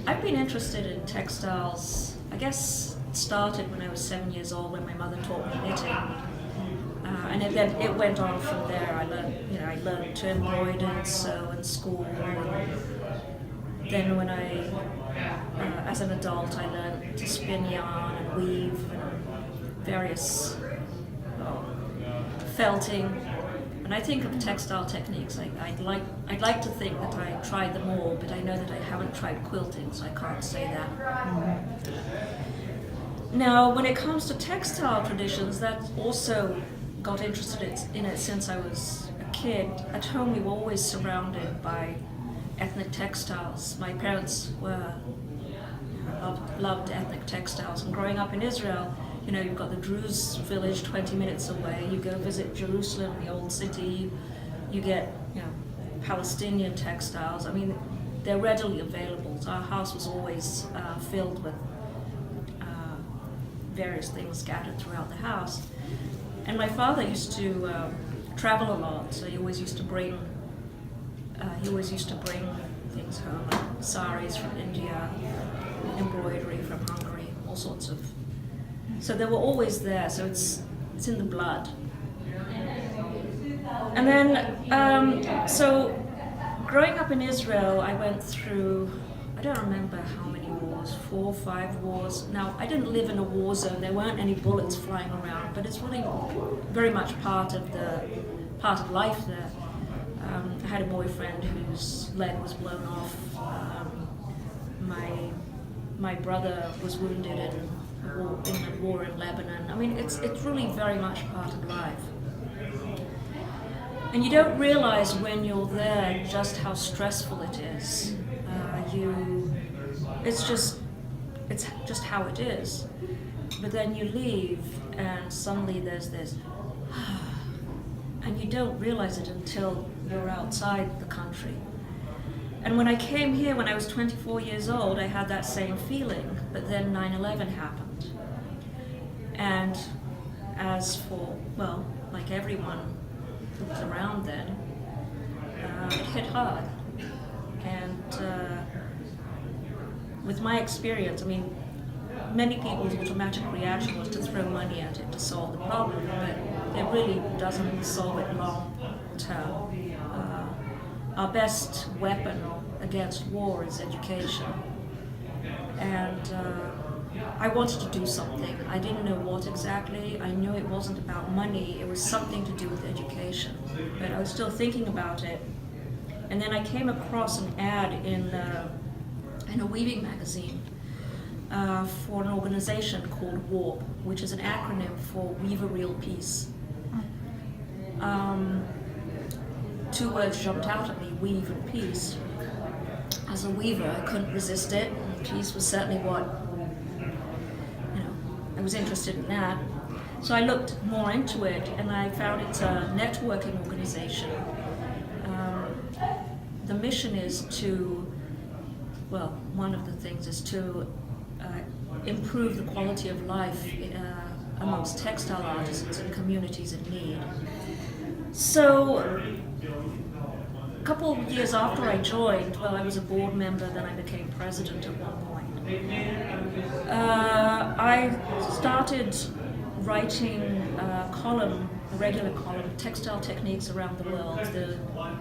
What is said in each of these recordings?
I've been interested in textiles, I guess it started when I was 7 years old when my mother taught me knitting. And it went on from there. I learned to embroider and sew in school. And then when as an adult, I learned to spin yarn and weave and various felting. When I think of textile techniques, I'd like to think that I tried them all, but I know that I haven't tried quilting, so I can't say that. Now, when it comes to textile traditions, that also got interested in it since I was a kid. At home, we were always surrounded by ethnic textiles. My parents loved ethnic textiles, and growing up in Israel, you've got the Druze village 20 minutes away. You go visit Jerusalem, the old city. You get, Palestinian textiles. I mean, they're readily available. So our house was always filled with various things scattered throughout the house. And my father used to travel a lot, so he always used to bring things home, like saris from India, embroidery from Hungary, all sorts of. So they were always there. So it's in the blood. And then, so growing up in Israel, I went through, I don't remember how many wars, 4 or 5 wars. Now, I didn't live in a war zone. There weren't any bullets flying around, but it's really very much part of life there. I had a boyfriend whose leg was blown off. My brother was wounded in the war in Lebanon. I mean, it's really very much part of life. And you don't realize when you're there just how stressful it is. It's just how it is. But then you leave, and suddenly there's this, and you don't realize it until you're outside the country. And when I came here, when I was 24 years old, I had that same feeling, but then 9/11 happened. And as for, like everyone who was around then, it hit hard. And with my experience, I mean, many people's automatic reaction was to throw money at it to solve the problem, but it really doesn't solve it long term. Our best weapon against war is education. And I wanted to do something. I didn't know what exactly. I knew it wasn't about money. It was something to do with education. But I was still thinking about it. And then I came across an ad in a weaving magazine for an organization called WARP, which is an acronym for Weave a Real Peace. 2 words jumped out at me, weave and peace. As a weaver, I couldn't resist it. Peace was certainly what, I was interested in that. So I looked more into it, and I found it's a networking organization. The mission is to, one of the things is to improve the quality of life amongst textile artisans and communities in need. So a couple of years after I joined, I was a board member, then I became president at one point. I started writing a regular column, Textile Techniques Around the World,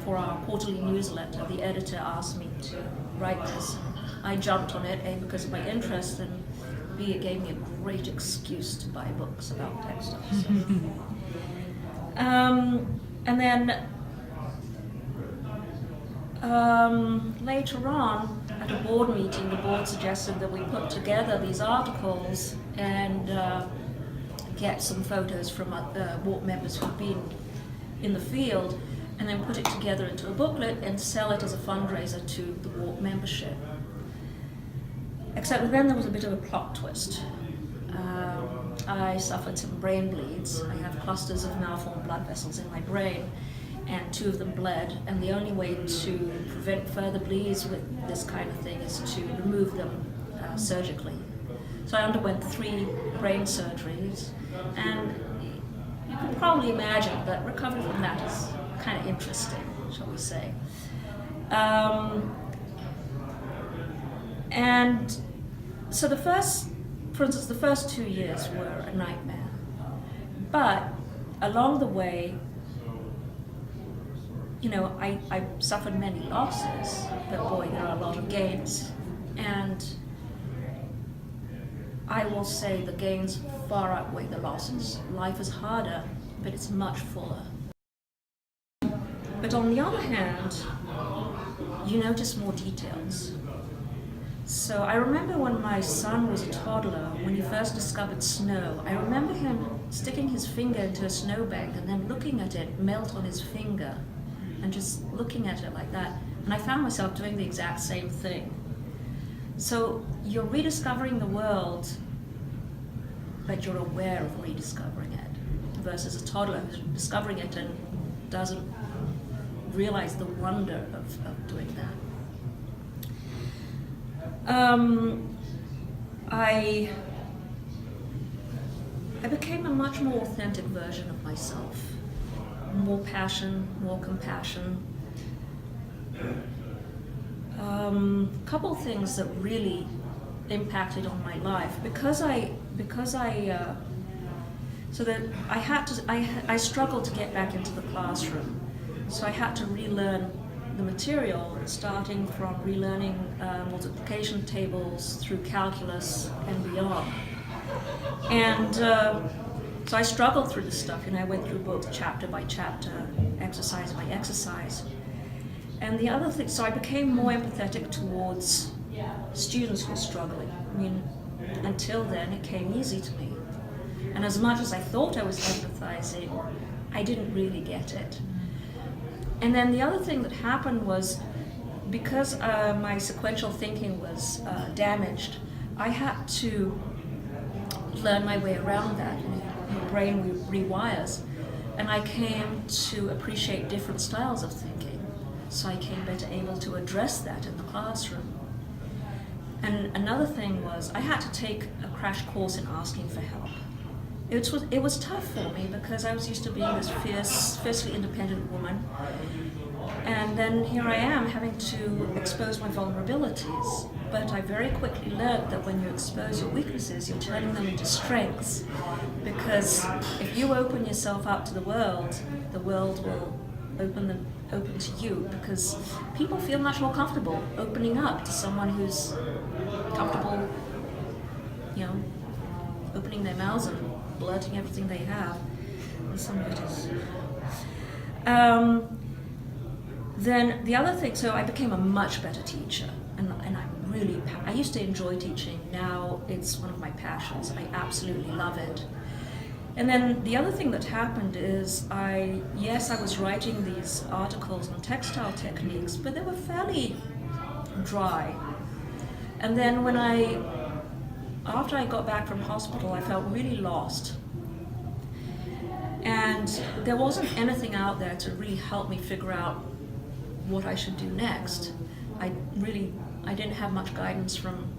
for our quarterly newsletter. The editor asked me to write this. I jumped on it, A, because of my interest, and B, it gave me a great excuse to buy books about textiles. And then later on, at a board meeting, the board suggested that we put together these articles and get some photos from WARP members who've been in the field, and then put it together into a booklet and sell it as a fundraiser to the WARP membership. Except then there was a bit of a plot twist. I suffered some brain bleeds. I have clusters of malformed blood vessels in my brain, and 2 of them bled, and the only way to prevent further bleeds with this kind of thing is to remove them surgically. So I underwent 3 brain surgeries, and you can probably imagine that recovery from that is kind of interesting, shall we say. And so for instance, the first 2 years were a nightmare. But along the way, I suffered many losses, but boy, there are a lot of gains. And I will say the gains far outweigh the losses. Life is harder, but it's much fuller. But on the other hand, you notice more details. So I remember when my son was a toddler, when he first discovered snow, I remember him sticking his finger into a snowbank and then looking at it melt on his finger and just looking at it like that. And I found myself doing the exact same thing. So you're rediscovering the world, but you're aware of rediscovering it, versus a toddler who's discovering it and doesn't realize the wonder of doing that. I became a much more authentic version of myself. More passion, more compassion. Couple of things that really impacted on my life I struggled to get back into the classroom, so I had to relearn the material, starting from relearning multiplication tables through calculus and beyond. And so I struggled through this stuff, and I went through books chapter by chapter, exercise by exercise. And the other thing, so I became more empathetic towards students who were struggling. I mean, until then, it came easy to me. And as much as I thought I was empathizing, I didn't really get it. And then the other thing that happened was, because my sequential thinking was damaged, I had to learn my way around that. Your brain rewires. And I came to appreciate different styles of thinking. So I came better able to address that in the classroom. And another thing was, I had to take a crash course in asking for help. It was tough for me because I was used to being this fiercely independent woman. And then here I am having to expose my vulnerabilities. But I very quickly learned that when you expose your weaknesses, you're turning them into strengths. Because if you open yourself up to the world will open to you, because people feel much more comfortable opening up to someone who's comfortable, opening their mouths and blurting everything they have. And some of it is. Then the other thing, so I became a much better teacher, and I used to enjoy teaching. Now it's one of my passions. I absolutely love it. And then the other thing that happened is I was writing these articles on textile techniques, but they were fairly dry. And then after I got back from hospital, I felt really lost. And there wasn't anything out there to really help me figure out what I should do next. I didn't have much guidance from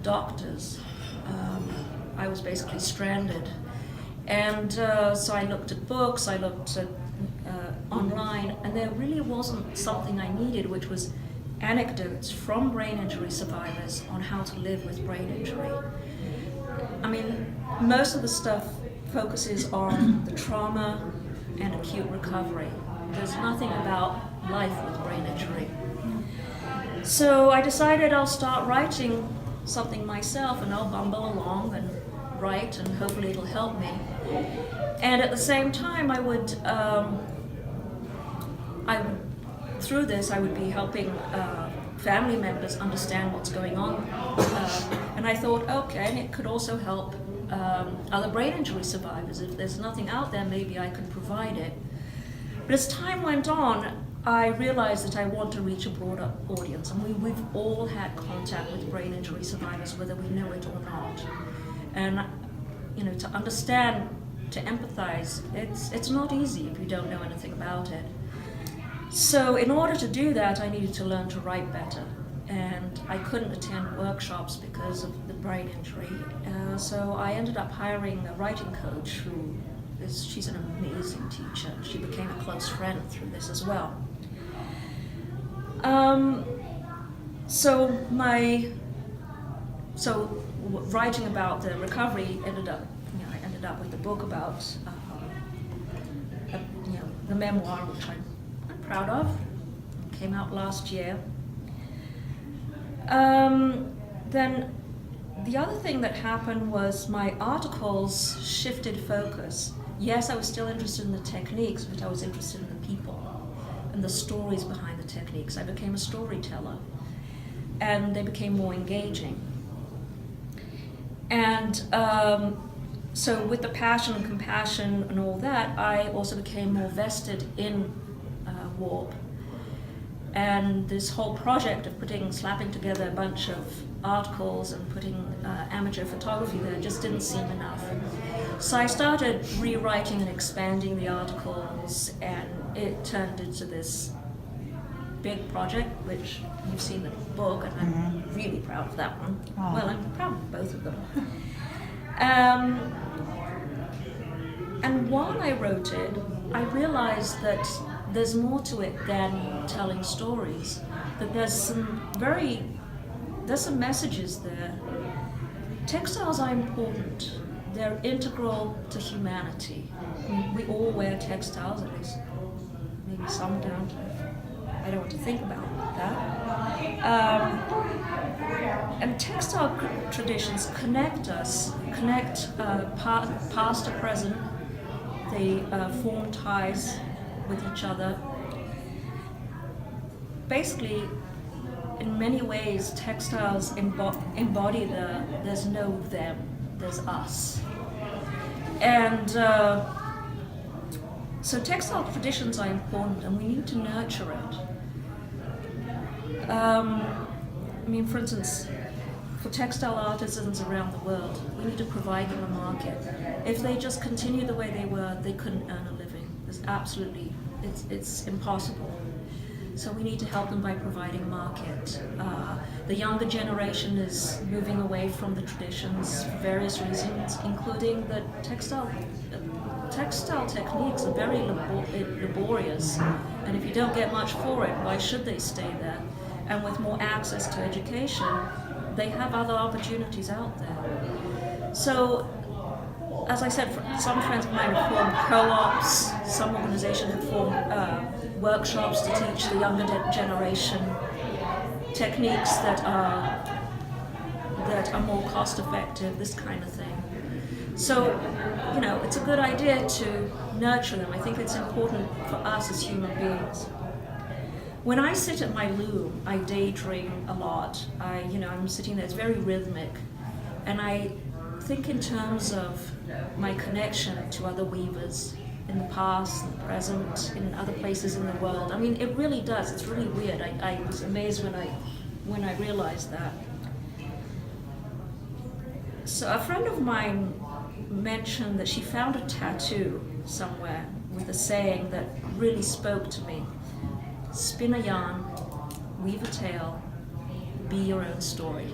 doctors. I was basically stranded. And so I looked at books, I looked at online, and there really wasn't something I needed, which was anecdotes from brain injury survivors on how to live with brain injury. I mean, most of the stuff focuses on the trauma and acute recovery. There's nothing about life with brain injury. So I decided I'll start writing something myself, and I'll bumble along and write, and hopefully it'll help me. And at the same time, I would through this, I would be helping family members understand what's going on. And I thought, okay, and it could also help other brain injury survivors. If there's nothing out there, maybe I could provide it. But as time went on, I realized that I want to reach a broader audience. And we've all had contact with brain injury survivors, whether we know it or not. And to understand, to empathize, it's not easy if you don't know anything about it. So in order to do that, I needed to learn to write better. And I couldn't attend workshops because of the brain injury. So I ended up hiring a writing coach she's an amazing teacher. She became a close friend through this as well. Writing about the recovery I ended up with a book about the memoir, which I'm proud of. Came out last year. Then the other thing that happened was my articles shifted focus. Yes, I was still interested in the techniques, but I was interested in the people and the stories behind the techniques. I became a storyteller, and they became more engaging. And so with the passion and compassion and all that, I also became more vested in Warp. And this whole project of slapping together a bunch of articles and putting amateur photography there just didn't seem enough. So I started rewriting and expanding the articles, and it turned into this big project, which you've seen the book, and I'm really proud of that one. Oh. Well, I'm proud of both of them. And while I wrote it, I realized that there's more to it than telling stories. That there's some messages there. Textiles are important. They're integral to humanity. I mean, we all wear textiles, at least maybe some don't. I don't want to think about that. And textile traditions connect us, past to present. They form ties with each other. Basically, in many ways, textiles embody there's no them, there's us. And so textile traditions are important, and we need to nurture it. For instance, for textile artisans around the world, we need to provide them a market. If they just continue the way they were, they couldn't earn a living. It's impossible. So we need to help them by providing a market. The younger generation is moving away from the traditions for various reasons, including that textile techniques are very laborious, and if you don't get much for it, why should they stay there? And with more access to education, they have other opportunities out there. So, as I said, some friends of mine have formed co-ops, some organizations have formed workshops to teach the younger generation techniques that are more cost-effective, this kind of thing. So, it's a good idea to nurture them. I think it's important for us as human beings. When I sit at my loom, I daydream a lot. I'm sitting there, it's very rhythmic. And I think in terms of my connection to other weavers in the past, in the present, in other places in the world. I mean, it really does. It's really weird. I was amazed when I realized that. So a friend of mine mentioned that she found a tattoo somewhere with a saying that really spoke to me. Spin a yarn, weave a tale, be your own story.